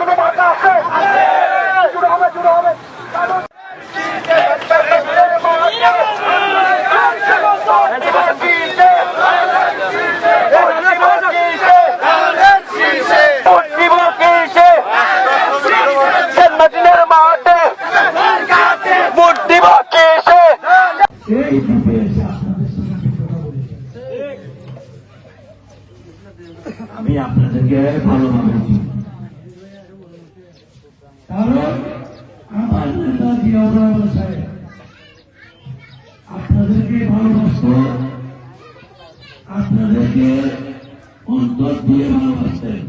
কোনো বার্তা আছে? জুড়ে হবে, জুড়ে হবে। আমি আপনাদেরকে ভালোভাবে কারণ আমার নেতা জিয়াউর রহমান সাহেব আপনাদেরকে ভালোবাসত, আপনাদেরকে অন্তর দিয়ে ভালোবাসতেন।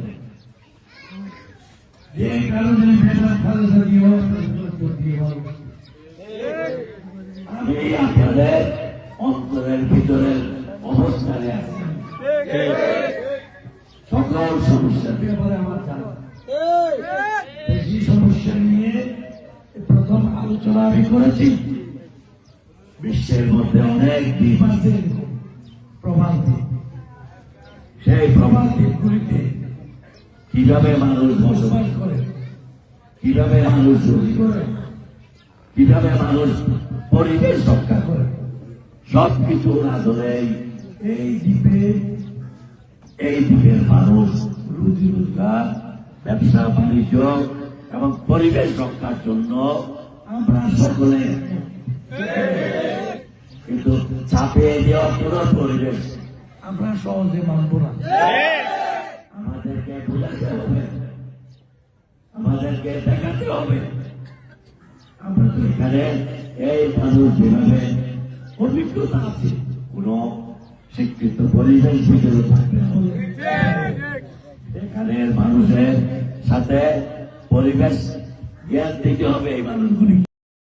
যে কারণে আমি আপনাদের অন্তরের ভিতরের অবস্থানে আছি। সকল সমস্যার ব্যাপারে আমার জানা, বেশি সমস্যা নিয়ে প্রথম আলোচনা আমি করেছি। বিশ্বের মধ্যে অনেক দ্বীপ আছে, প্রবাল দ্বীপ। সেই প্রবাল দ্বীপগুলিতে কিভাবে মানুষ বসবাস করে, কিভাবে মানুষ চুরি করে, কিভাবে মানুষ পরিবেশ রক্ষা করে, সবকিছু আসলে এই দ্বীপের মানুষ রুজি রোজগার, ব্যবসা বাণিজ্য এবং পরিবেশ রক্ষার জন্য আমরা সকলে, কিন্তু চাপিয়ে দেওয়া পুরো পরিবেশ আমরা সহজে মানব না। আমাদেরকে বোঝাতে হবে, আমাদেরকে দেখাতে হবে। আমরা তো এখানে এই মানুষ যেভাবে অভিজ্ঞতা আছে, কোন শিক্ষিত পরিবেশ ভিতরে থাকতে হবে। এখানের মানুষের সাথে পরিবেশ জ্ঞান দিতে হবে এই মানুষগুলি।